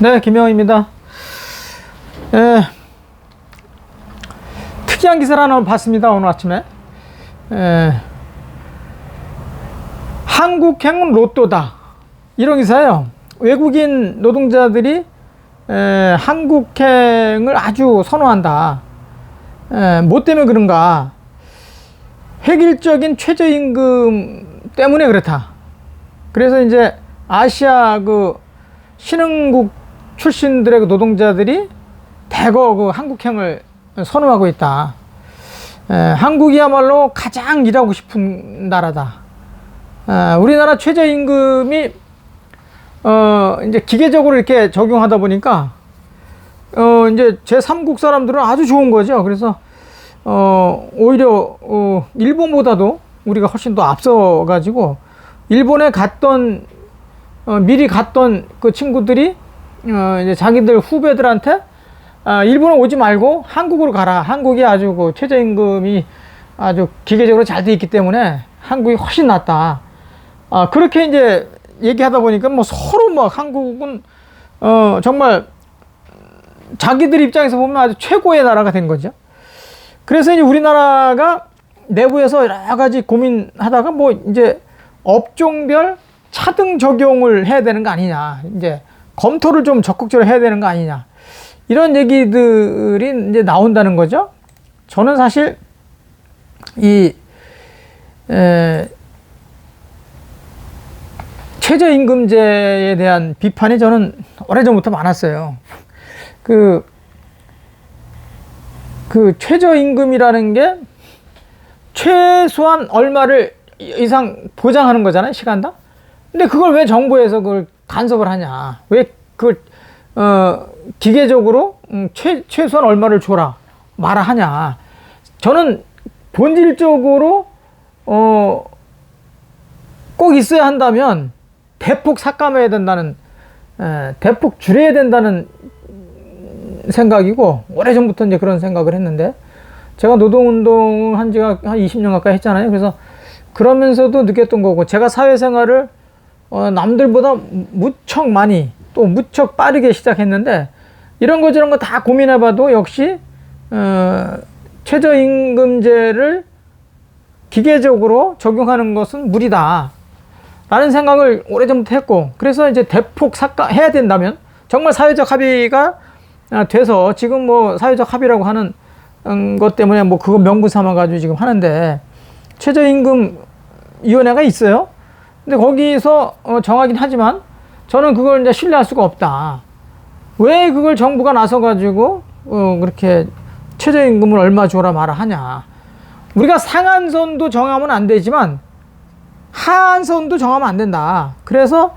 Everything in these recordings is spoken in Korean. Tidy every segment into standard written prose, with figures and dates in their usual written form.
네, 김영입니다. 특이한 기사를 하나 봤습니다. 오늘 아침에. 한국행은 로또다. 이런 기사예요. 외국인 노동자들이 한국행을 아주 선호한다. 뭐 때문에 그런가? 획일적인 최저임금 때문에 그렇다. 그래서 이제 아시아 그 신흥국 출신들의 그 노동자들이 대거 그 한국행을 선호하고 있다. 한국이야말로 가장 일하고 싶은 나라다. 우리나라 최저임금이 이제 기계적으로 이렇게 적용하다 보니까 이제 제3국 사람들은 아주 좋은 거죠. 그래서 오히려 일본보다도 우리가 훨씬 더 앞서 가지고 일본에 갔던 미리 갔던 그 친구들이 이제 자기들 후배들한테 일본에 오지 말고 한국으로 가라. 한국이 아주 그 최저임금이 아주 기계적으로 잘 돼 있기 때문에 한국이 훨씬 낫다. 그렇게 이제 얘기하다 보니까 뭐 서로 막 한국은 정말 자기들 입장에서 보면 아주 최고의 나라가 된 거죠. 그래서 이제 우리나라가 내부에서 여러 가지 고민하다가 뭐 이제 업종별 차등 적용을 해야 되는 거 아니냐. 이제 검토를 좀 적극적으로 해야 되는 거 아니냐. 이런 얘기들이 이제 나온다는 거죠. 저는 사실 이 최저임금제에 대한 비판이 저는 오래전부터 많았어요. 그 최저임금이라는 게 최소한 얼마를 이상 보장하는 거잖아요, 시간당. 근데 그걸 왜 정부에서 그걸 간섭을 하냐? 왜 그걸 기계적으로 최소한 얼마를 줘라 말아 하냐? 저는 본질적으로 꼭 있어야 한다면 대폭 삭감해야 된다는, 대폭 줄여야 된다는 생각이고, 오래전부터 이제 그런 생각을 했는데, 제가 노동운동을 한 지가 한 20년 가까이 했잖아요. 그래서 그러면서도 느꼈던 거고, 제가 사회생활을 남들보다 무척 많이 또 무척 빠르게 시작했는데, 이런 거 저런 거 다 고민해봐도 역시 최저임금제를 기계적으로 적용하는 것은 무리다 라는 생각을 오래전부터 했고, 그래서 이제 대폭 삭감해야 된다면 정말 사회적 합의가 돼서, 지금 뭐 사회적 합의라고 하는 것 때문에 뭐 그거 명분 삼아 가지고 지금 하는데, 최저임금 위원회가 있어요. 근데 거기서 정하긴 하지만 저는 그걸 이제 신뢰할 수가 없다. 왜 그걸 정부가 나서 가지고 그렇게 최저임금을 얼마 줘라 말아 하냐. 우리가 상한선도 정하면 안 되지만 하한선도 정하면 안 된다. 그래서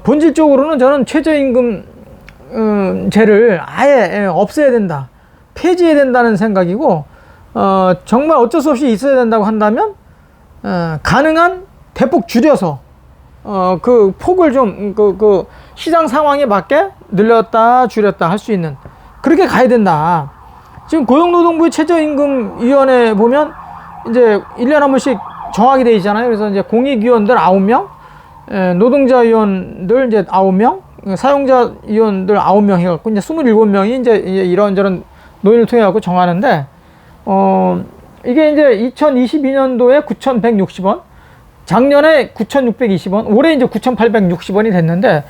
본질적으로는 저는 최저임금제를 아예 없애야 된다, 폐지해야 된다는 생각이고, 정말 어쩔 수 없이 있어야 된다고 한다면 가능한 대폭 줄여서 그 폭을 좀 그 시장 상황에 맞게 늘렸다 줄였다 할 수 있는, 그렇게 가야 된다. 지금 고용노동부의 최저임금위원회 보면 이제 1년에 한 번씩 정하게 돼 있잖아요. 그래서 이제 공익위원들 9명, 노동자위원들 이제 9명, 사용자위원들 9명 해갖고 이제 27명이 이제 이런저런 논의를 통해 갖고 정하는데, 이게 이제 2022년도에 9,160원, 작년에 9,620원, 올해 이제 9,860원이 됐는데,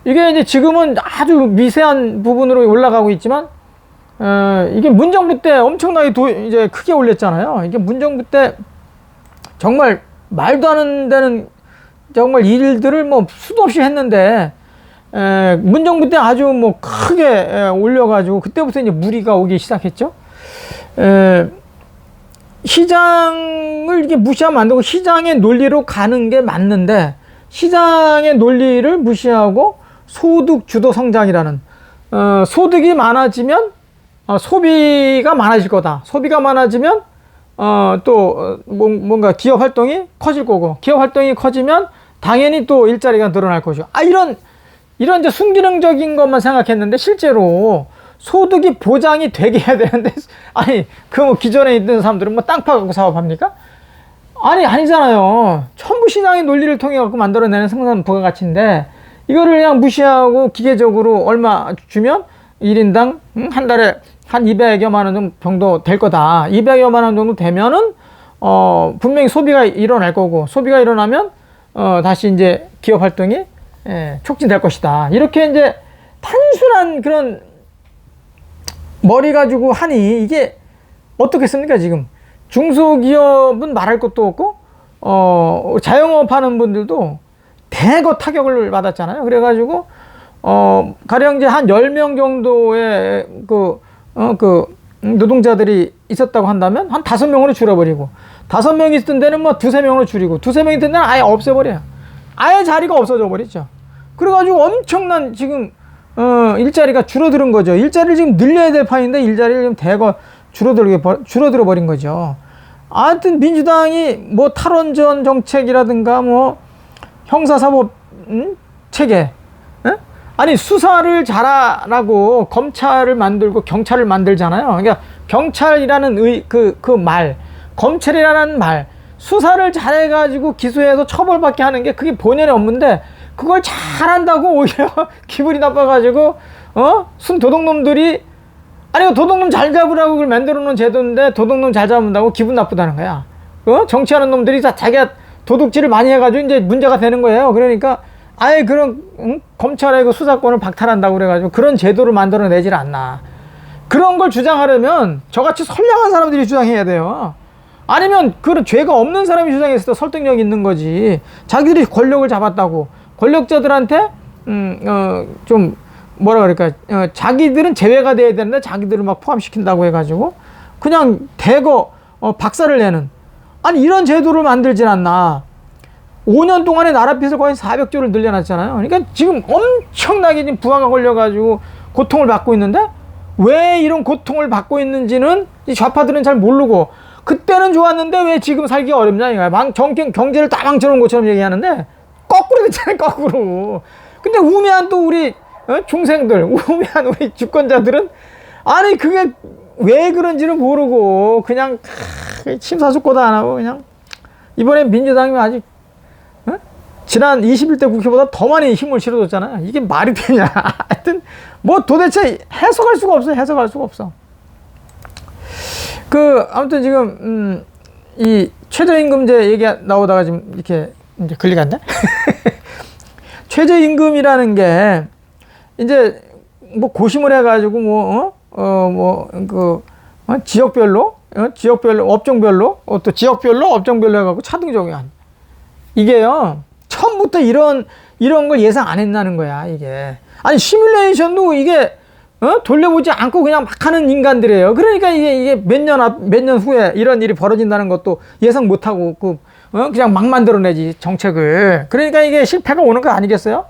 이게 이제 지금은 아주 미세한 부분으로 올라가고 있지만, 이게 문정부 때 엄청나게 이제 크게 올렸잖아요. 이게 문정부 때 정말 말도 안 되는 정말 일들을 뭐 수도 없이 했는데, 문정부 때 아주 뭐 크게 올려가지고 그때부터 이제 무리가 오기 시작했죠. 시장을 이게 무시하면 안 되고, 시장의 논리로 가는 게 맞는데, 시장의 논리를 무시하고 소득 주도 성장이라는, 소득이 많아지면 소비가 많아질 거다. 소비가 많아지면 또 뭔가 기업 활동이 커질 거고, 기업 활동이 커지면 당연히 또 일자리가 늘어날 것이고, 이런 이제 순기능적인 것만 생각했는데, 실제로 소득이 보장이 되게 해야 되는데, 아니 그 뭐 기존에 있던 사람들은 뭐 땅 파갖고 사업합니까? 아니잖아요. 전부 시장의 논리를 통해 갖고 만들어내는 생산 부가가치인데, 이거를 그냥 무시하고 기계적으로 얼마 주면 1인당 한 달에 한 200여만 원 정도 될 거다. 200여만 원 정도 되면은 분명히 소비가 일어날 거고, 소비가 일어나면 다시 이제 기업 활동이 촉진될 것이다. 이렇게 이제 단순한 그런 머리 가지고 하니 이게 어떻겠습니까? 지금 중소기업은 말할 것도 없고 자영업 하는 분들도 대거 타격을 받았잖아요. 그래가지고 가령 이제 한 10명 정도의 노동자들이 있었다고 한다면 한 5명으로 줄어버리고, 5명이 있던 데는 뭐 2~3명으로 줄이고, 2~3명이 있던 데는 아예 없애버려요. 아예 자리가 없어져 버리죠. 그래가지고 엄청난 지금 일자리가 줄어드는 거죠. 일자리를 지금 늘려야 될 판인데 일자리를 지금 대거 줄어들어 버린 거죠. 하여튼 민주당이 뭐 탈원전 정책이라든가 뭐 형사사법 체계, 아니 수사를 잘하라고 검찰을 만들고 경찰을 만들잖아요. 그러니까 경찰이라는 검찰이라는 말, 수사를 잘해가지고 기소해서 처벌받게 하는 게 그게 본연의 업무인데, 그걸 잘한다고 오히려 기분이 나빠가지고 순 도둑놈들이, 아니 도둑놈 잘 잡으라고 그걸 만들어 놓은 제도인데 도둑놈 잘 잡는다고 기분 나쁘다는 거야. 정치하는 놈들이 다 자기가 도둑질을 많이 해가지고 이제 문제가 되는 거예요. 그러니까 아예 그런 검찰의 그 수사권을 박탈한다고 그래가지고 그런 제도를 만들어내질 않나. 그런 걸 주장하려면 저같이 선량한 사람들이 주장해야 돼요. 아니면 그런 죄가 없는 사람이 주장했을 때 설득력이 있는 거지. 자기들이 권력을 잡았다고 권력자들한테 좀 뭐라 그럴까, 자기들은 제외가 돼야 되는데 자기들을 막 포함시킨다고 해가지고 그냥 대거 박살을 내는, 아니 이런 제도를 만들진 않나. 5년 동안에 나라 빚을 거의 400조를 늘려놨잖아요. 그러니까 지금 엄청나게 지금 부하가 걸려가지고 고통을 받고 있는데, 왜 이런 고통을 받고 있는지는 이 좌파들은 잘 모르고, 그때는 좋았는데 왜 지금 살기가 어렵냐 이거야. 경제를 다 망쳐놓은 것처럼 얘기하는데 거꾸로 됐잖아요. 거꾸로. 근데 우매한 또 우리 중생들, 우매한 우리 주권자들은 아니 그게 왜 그런지는 모르고 그냥 심사숙고도 안 하고 그냥 이번에 민주당이 아직 지난 21대 국회보다 더 많이 힘을 실어줬잖아요. 이게 말이 되냐. 하여튼 뭐 도대체 해석할 수가 없어요. 해석할 수가 없어. 아무튼 지금 이 최저임금제 얘기 나오다가 지금 이렇게 이제 걸리겠네. 최저임금이라는 게 이제 뭐 고심을 해가지고 지역별로 업종별로 또 지역별로 업종별로 해가지고 차등 적용한, 이게요 처음부터 이런 걸 예상 안 했다는 거야. 이게 아니 시뮬레이션도 이게 돌려보지 않고 그냥 막 하는 인간들이에요. 그러니까 이게 몇 년 후에 이런 일이 벌어진다는 것도 예상 못하고 그냥 막 만들어내지 정책을. 그러니까 이게 실패가 오는 거 아니겠어요?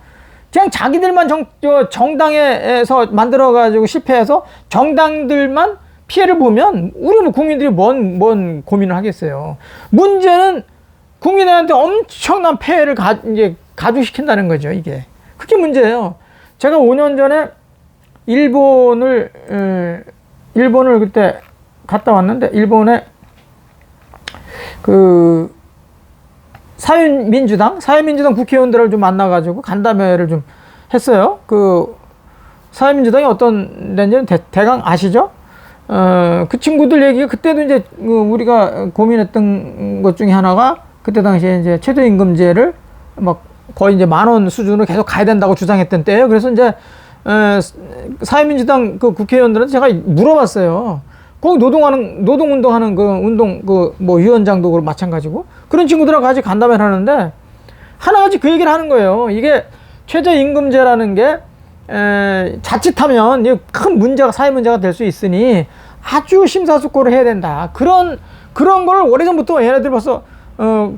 그냥 자기들만 정당에서 만들어가지고 실패해서 정당들만 피해를 보면 우리 뭐 국민들이 뭔 고민을 하겠어요. 문제는 국민들한테 엄청난 폐해를 이제 가중시킨다는 거죠. 이게 그게 문제예요. 제가 5년 전에 일본을 그때 갔다 왔는데, 일본에 사회민주당 국회의원들을 좀 만나가지고 간담회를 좀 했어요. 사회민주당이 어떤 데인지는 대강 아시죠? 그 친구들 얘기가, 그때도 이제 우리가 고민했던 것 중에 하나가 그때 당시에 이제 최저임금제를 막 거의 이제 10,000원 수준으로 계속 가야 된다고 주장했던 때예요. 그래서 이제 사회민주당 국회의원들한테 제가 물어봤어요. 거기 노동운동하는 위원장도 마찬가지고 그런 친구들하고 같이 간담회를 하는데 하나같이 그 얘기를 하는 거예요. 이게 최저임금제라는 게 자칫하면 큰 문제가, 사회 문제가 될 수 있으니 아주 심사숙고를 해야 된다. 그런 걸 오래전부터 얘네들 벌써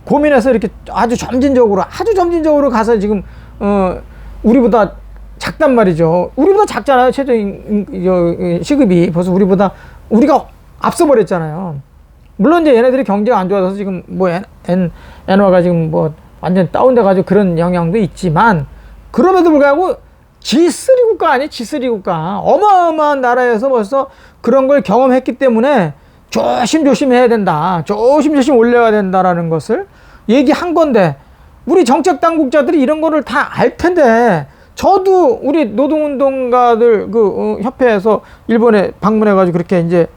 고민해서 이렇게 아주 점진적으로 가서 지금 우리보다 작단 말이죠. 우리보다 작잖아요. 시급이 벌써 우리가 앞서 버렸잖아요. 물론 이제 얘네들이 경제가 안 좋아서 지금 뭐 엔화가 지금 뭐 완전 다운돼 가지고 그런 영향도 있지만, 그럼에도 불구하고 G3 국가 아니 G3 국가, 어마어마한 나라에서 벌써 그런 걸 경험했기 때문에 조심조심 해야 된다, 조심조심 올려야 된다라는 것을 얘기한 건데, 우리 정책 당국자들이 이런 거를 다 알 텐데 저도 우리 노동운동가들 협회에서 일본에 방문해가지고 그렇게 이제,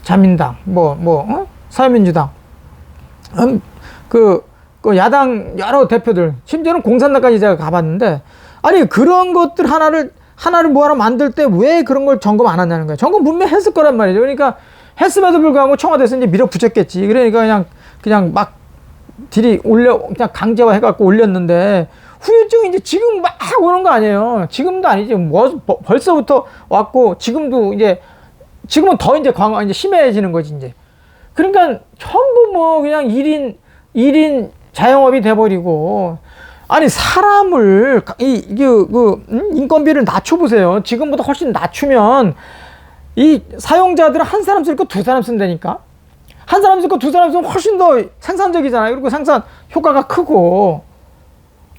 자민당, 사회민주당, 그 야당 여러 대표들, 심지어는 공산당까지 제가 가봤는데, 아니, 그런 것들 하나를 뭐하러 만들 때 왜 그런 걸 점검 안 하냐는 거예요. 점검 분명히 했을 거란 말이죠. 그러니까 했음에도 불구하고 청와대에서 이제 밀어붙였겠지. 그러니까 그냥 막 그냥 강제화 해갖고 올렸는데, 후유증이 이제 지금 막 오는 거 아니에요. 지금도 아니지. 벌써부터 왔고, 지금은 더 이제 이제 심해지는 거지, 이제. 그러니까 전부 그냥 1인 자영업이 돼버리고, 아니, 사람을, 인건비를 낮춰보세요. 지금보다 훨씬 낮추면, 이 사용자들은 한 사람 쓸 거 두 사람 쓴다니까? 한 사람 쓸 거 두 사람 쓰면 훨씬 더 생산적이잖아요. 그리고 생산 효과가 크고,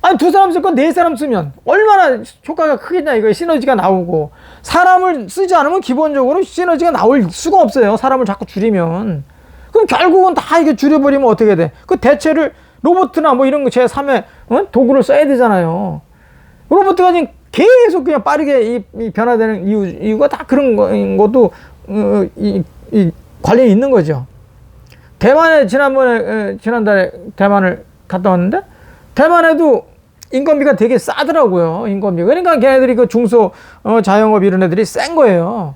아니, 두 사람 쓸 거 네 사람 쓰면 얼마나 효과가 크겠냐, 이거 시너지가 나오고. 사람을 쓰지 않으면 기본적으로 시너지가 나올 수가 없어요. 사람을 자꾸 줄이면. 그럼 결국은 다 이게 줄여버리면 어떻게 돼? 그 대체를 로봇이나 이런 거 제3의 도구를 써야 되잖아요. 로봇가 지금 계속 그냥 빠르게 이 변화되는 이유가 다 그런 것도 관련이 있는 거죠. 대만에 지난달에 대만을 갔다 왔는데, 대만에도 인건비가 되게 싸더라고요. 인건비가. 그러니까 걔네들이 그 중소 자영업 이런 애들이 센 거예요.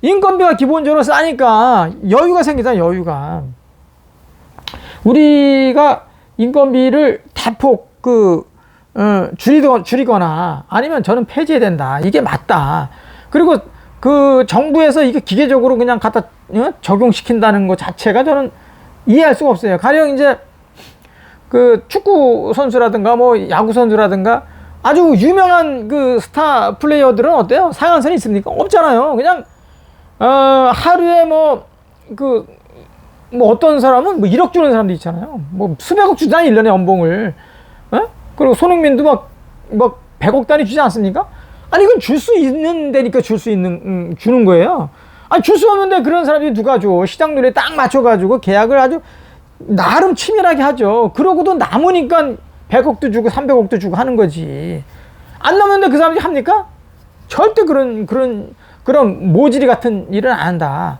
인건비가 기본적으로 싸니까 여유가 생기잖아요. 여유가. 우리가 인건비를 대폭 줄이거나 아니면 저는 폐지해야 된다. 이게 맞다. 그리고 그 정부에서 이게 기계적으로 그냥 갖다 적용시킨다는 것 자체가 저는 이해할 수가 없어요. 가령 이제 그 축구 선수라든가 야구 선수라든가 아주 유명한 그 스타 플레이어들은 어때요? 상한선이 있습니까? 없잖아요. 그냥 하루에 어떤 사람은 1억 주는 사람도 있잖아요. 수백억 주잖아요, 1년에 연봉을. 그리고 손흥민도 막 100억 단위 주지 않습니까? 아니, 이건 줄 수 있는 데니까 주는 거예요. 아니, 줄 수 없는데 그런 사람들이 누가 줘? 시장 눈에 딱 맞춰가지고 계약을 아주 나름 치밀하게 하죠. 그러고도 남으니까 100억도 주고 300억도 주고 하는 거지. 안 남는데 그 사람들이 합니까? 절대 그런 모질이 같은 일은 안 한다.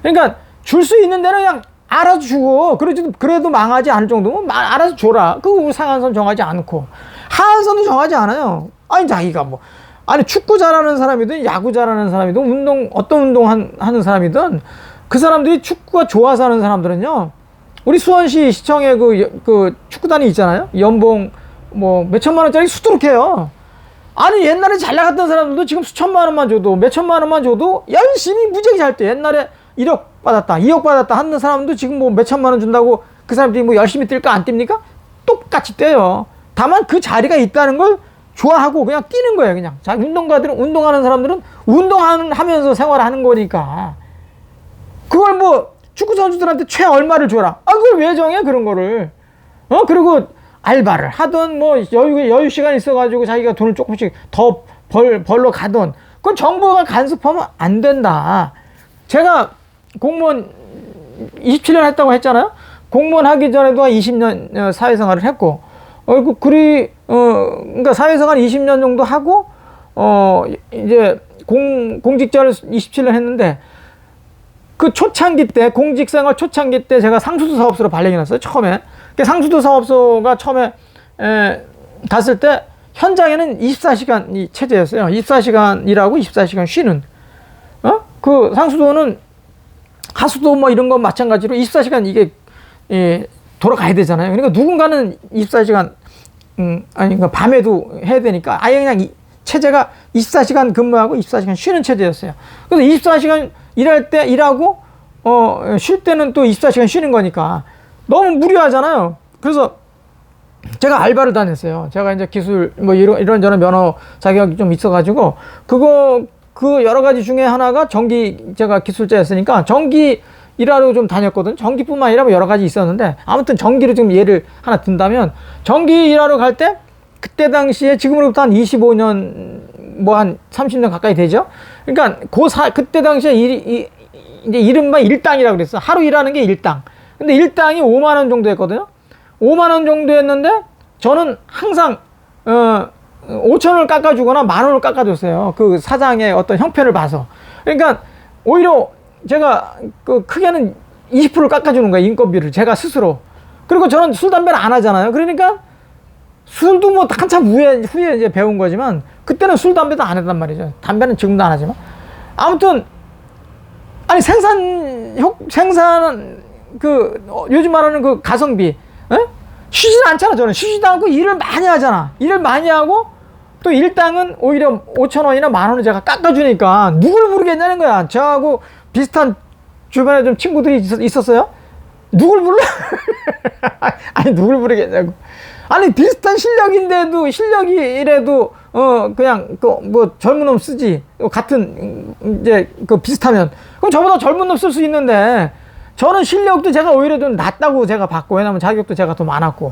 그러니까 줄 수 있는 데는 그냥 알아서 주고, 그래도 망하지 않을 정도면 알아서 줘라. 그거 상한선 정하지 않고. 하한선도 정하지 않아요. 아니, 자기가 아니, 축구 잘하는 사람이든 야구 잘하는 사람이든 어떤 운동 하는 사람이든 그 사람들이 축구가 좋아서 하는 사람들은요, 우리 수원시 시청에 그 축구단이 있잖아요. 연봉 몇천만 원짜리 수두룩해요. 아니, 옛날에 잘 나갔던 사람들도 지금 수천만 원만 줘도, 몇천만 원만 줘도 열심히 무지하게 잘 때, 옛날에 1억 받았다, 2억 받았다 하는 사람도 지금 몇천만 원 준다고 그 사람들이 열심히 뛸까 안 뜁니까? 똑같이 뛰어요. 다만 그 자리가 있다는 걸 좋아하고 그냥 뛰는 거예요. 그냥. 자, 운동하는 사람들은 운동하면서 생활하는 거니까. 그걸 축구 선수들한테 최 얼마를 줘라. 그걸 왜 정해, 그런 거를. 그리고 알바를 하던 여유 시간 있어가지고 자기가 돈을 조금씩 더 벌러 가던, 그건 정부가 간섭하면 안 된다. 제가 공무원 27년 했다고 했잖아요. 공무원 하기 전에도 한 20년 사회생활을 했고, 그러니까 사회생활 20년 정도 하고, 이제 공직자를 27년 했는데, 그 초창기 때, 공직생활 초창기 때 제가 상수도 사업소로 발령이 났어요, 처음에. 상수도 사업소가 처음에 갔을 때 현장에는 24시간 체제였어요. 24시간 일하고 24시간 쉬는. 그 상수도는 하수도 이런 거 마찬가지로 24시간 이게 돌아가야 되잖아요. 그러니까 누군가는 24시간 그러니까 밤에도 해야 되니까 아예 그냥 체제가 24시간 근무하고 24시간 쉬는 체제였어요. 그래서 24시간 일할 때 일하고 쉴 때는 또 24시간 쉬는 거니까 너무 무리하잖아요. 그래서 제가 알바를 다녔어요. 제가 이제 기술 이런저런 면허 자격이 좀 있어가지고 그 여러 가지 중에 하나가 제가 기술자였으니까 전기 일하러 좀 다녔거든. 전기뿐만 아니라 여러 가지 있었는데, 아무튼 전기를 좀 예를 하나 든다면, 전기 일하러 갈 때 그때 당시에 지금으로부터 한 25년 한 30년 가까이 되죠. 그러니까 그때 당시에 이제 이른바 일당이라고 그랬어. 하루 일하는 게 일당. 근데 일당이 5만 원 정도 했거든요. 5만 원 정도 했는데 저는 항상 5천 원을 깎아주거나 10,000원을 깎아줬어요. 그 사장의 어떤 형편을 봐서. 그러니까 오히려 제가 그 크게는 20%를 깎아주는 거예요. 인건비를 제가 스스로. 그리고 저는 술, 담배를 안 하잖아요. 그러니까 술도 뭐 한참 후에 이제 배운 거지만 그때는 술, 담배도 안 했단 말이죠. 담배는 지금도 안 하지만. 아무튼 아니 생산 요즘 말하는 그 가성비, 에? 쉬지는 않잖아. 저는 쉬지도 않고 일을 많이 하잖아. 일을 많이 하고 또 일당은 오히려 5천 원이나 10,000원을 제가 깎아주니까 누굴 부르겠냐는 거야. 저하고 비슷한 주변에 좀 친구들이 있었어요. 누굴 불러? 아니 누굴 부르겠냐고. 아니 비슷한 실력이래도 그냥 뭐 젊은 놈 쓰지. 같은 이제 비슷하면 그럼 저보다 젊은 놈 쓸 수 있는데 저는 실력도 제가 오히려 좀 낫다고 제가 봤고, 왜냐면 자격도 제가 더 많았고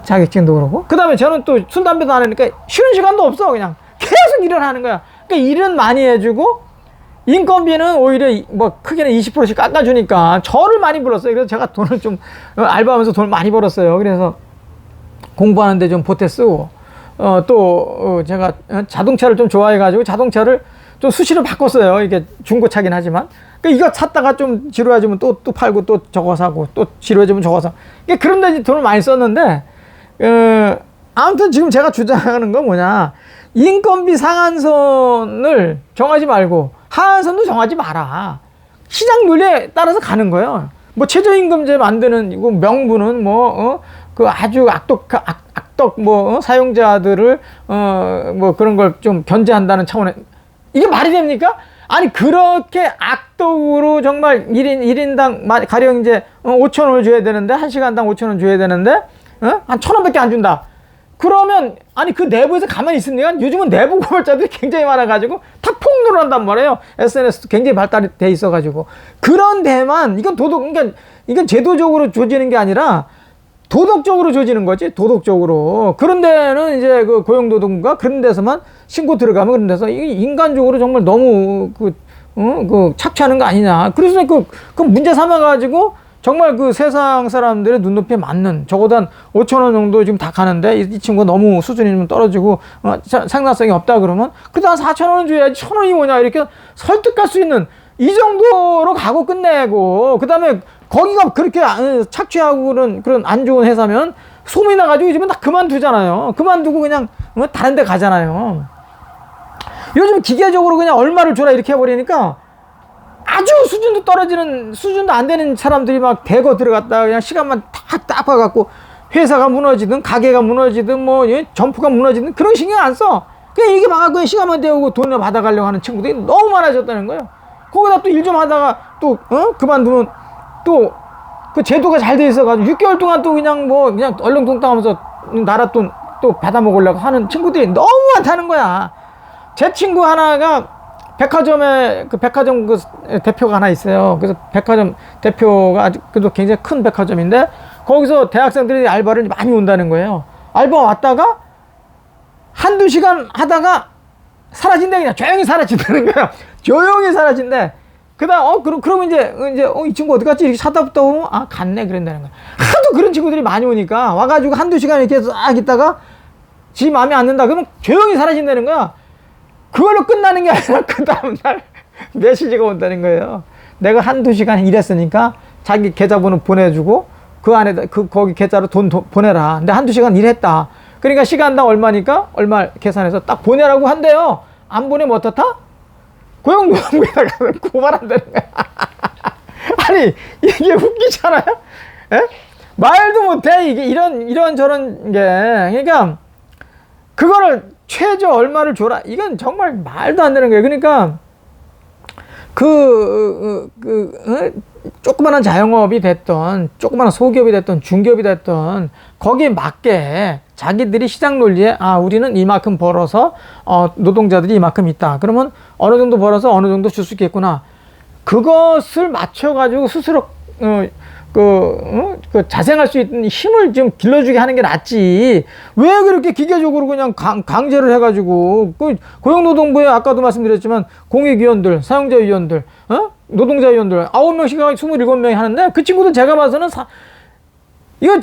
자격증도 그러고, 그 다음에 저는 또 술 담배도 안 하니까 쉬는 시간도 없어. 그냥 계속 일을 하는 거야. 그러니까 일은 많이 해주고 인건비는 오히려 뭐 크게는 20%씩 깎아주니까 저를 많이 불렀어요. 그래서 제가 돈을 좀 알바하면서 돈을 많이 벌었어요. 그래서 공부하는데 좀 보태 쓰고, 제가 자동차를 좀 좋아해가지고 자동차를 좀 수시로 바꿨어요. 이게 중고차긴 하지만. 그러니까 이거 샀다가 좀 지루해지면 또 팔고 또 저거 사고 또 지루해지면 저거 사고. 그러니까 그런 데 돈을 많이 썼는데, 아무튼 지금 제가 주장하는 건 뭐냐. 인건비 상한선을 정하지 말고 하한선도 정하지 마라. 시장 논리에 따라서 가는 거예요. 뭐 최저임금제 만드는 이거 명분은 그 아주 악덕 사용자들을 뭐 그런 걸 좀 견제한다는 차원에, 이게 말이 됩니까? 아니 그렇게 악덕으로 정말 1인당 가령 이제 5천 원을 줘야 되는데 1시간당 5천 원 줘야 되는데 한 1,000원밖에 안 준다. 그러면 아니 그 내부에서 가만히 있습니까? 요즘은 내부 고발자들이 굉장히 많아가지고 다 폭로를 한단 말이에요. SNS도 굉장히 발달이 돼 있어가지고. 그런 데만 그러니까 이건 제도적으로 조지는 게 아니라 도덕적으로 조지는 거지. 도덕적으로. 그런 데는 이제 그 고용노동부가 그런 데서만 신고 들어가면 그런 데서 이게 인간적으로 정말 너무 착취하는 거 아니냐. 그래서 그 문제 삼아가지고 정말 그 세상 사람들의 눈높이에 맞는, 적어도 한 5천 원 정도 지금 다 가는데 이 친구가 너무 수준이 좀 떨어지고 생산성이 없다 그러면 그래도 한 4천 원은 줘야지 1,000원이 뭐냐 이렇게 설득할 수 있는 이 정도로 가고 끝내고, 그 다음에 거기가 그렇게 착취하고 그런 안 좋은 회사면 소문이 나가지고 요즘은 다 그만두잖아요. 그만두고 그냥 다른 데 가잖아요. 요즘 기계적으로 그냥 얼마를 줘라 이렇게 해버리니까 아주 수준도 떨어지는, 수준도 안 되는 사람들이 막 대거 들어갔다가 그냥 시간만 딱 따봐갖고 회사가 무너지든 가게가 무너지든 점포가 무너지든 그런 신경 안 써. 그냥 이게 막하고 시간만 때우고 돈을 받아가려고 하는 친구들이 너무 많아졌다는 거예요. 거기다 또 일 좀 하다가 또 그만두면 또 그 제도가 잘 돼 있어가지고 6개월 동안 또 그냥 얼렁뚱땅 하면서 나라 돈 또 받아먹으려고 하는 친구들이 너무 많다는 거야. 제 친구 하나가 백화점 대표가 하나 있어요. 그래서 백화점 대표가 아주 그래도 굉장히 큰 백화점인데 거기서 대학생들이 알바를 많이 온다는 거예요. 알바 왔다가 한두 시간 하다가 사라진대. 그냥 조용히 사라진다는 거예요. 조용히 사라진대. 그다음 그러면 이제 이 친구 어디 갔지? 이렇게 찾아보다 보면 갔네 그런다는 거야. 하도 그런 친구들이 많이 오니까 와가지고 한두 시간 이렇게 싹 있다가 지 마음에 안 든다 그러면 조용히 사라진다는 거야. 그걸로 끝나는 게 아니라 그 다음날 메시지가 온다는 거예요. 내가 한두 시간 일했으니까 자기 계좌번호 보내주고 그 안에다 거기 계좌로 돈 보내라. 근데 한두 시간 일했다. 그러니까 시간당 얼마니까 얼마 계산해서 딱 보내라고 한대요. 안 보내면 어떻다? 고용노동부에다가 고발한다는 거야. 아니 이게 웃기잖아요. 에? 말도 못해. 이게 이런 저런 게. 그러니까 그거를 최저 얼마를 줘라. 이건 정말 말도 안 되는 거예요. 그러니까 조그마한 자영업이 됐던, 조그마한 소기업이 됐던, 중기업이 됐던 거기에 맞게 자기들이 시장 논리에 우리는 이만큼 벌어서 노동자들이 이만큼 있다. 그러면 어느 정도 벌어서 어느 정도 줄 수 있겠구나. 그것을 맞춰가지고 스스로 자생할 수 있는 힘을 좀 길러주게 하는 게 낫지. 왜 그렇게 기계적으로 그냥 강제를 해가지고, 고용노동부에 아까도 말씀드렸지만, 공익위원들, 사용자위원들, 노동자위원들, 9명씩 27명이 하는데, 그 친구들 제가 봐서는 이거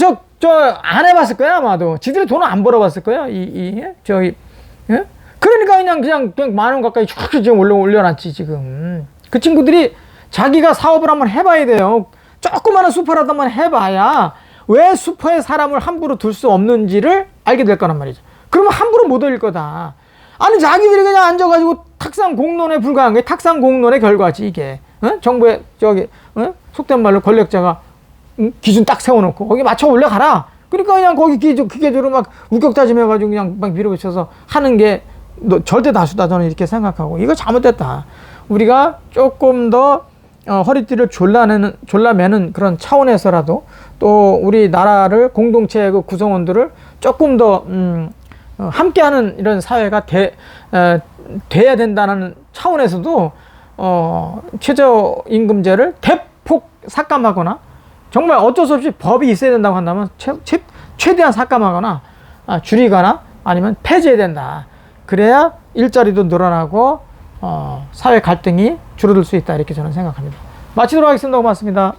안 해봤을 거야, 아마도. 지들이 돈을 안 벌어봤을 거야. 저기, 예? 그러니까 그냥 10,000원 가까이 쭉 지금 올려놨지, 지금. 그 친구들이 자기가 사업을 한번 해봐야 돼요. 조그마한 슈퍼라도 한번 해봐야 왜 슈퍼에 사람을 함부로 둘 수 없는지를 알게 될 거란 말이죠. 그러면 함부로 못 올릴 거다. 아니, 자기들이 그냥 앉아가지고 탁상 공론에 불과한 게 탁상 공론의 결과지, 이게. 어? 정부의, 속된 말로 권력자가 기준 딱 세워놓고 거기 맞춰 올려가라. 그러니까 그냥 거기 기계적으로 막 우격다짐해가지고 그냥 막 밀어붙여서 하는 게 절대 다수다, 저는 이렇게 생각하고. 이거 잘못됐다. 우리가 조금 더 허리띠를 졸라매는 그런 차원에서라도 또 우리 나라를 공동체의 그 구성원들을 조금 더 함께하는 이런 사회가 돼야 된다는 차원에서도 최저임금제를 대폭 삭감하거나, 정말 어쩔 수 없이 법이 있어야 된다고 한다면 최대한 삭감하거나 줄이거나 아니면 폐지해야 된다. 그래야 일자리도 늘어나고 사회 갈등이 줄어들 수 있다, 이렇게 저는 생각합니다. 마치도록 하겠습니다. 고맙습니다.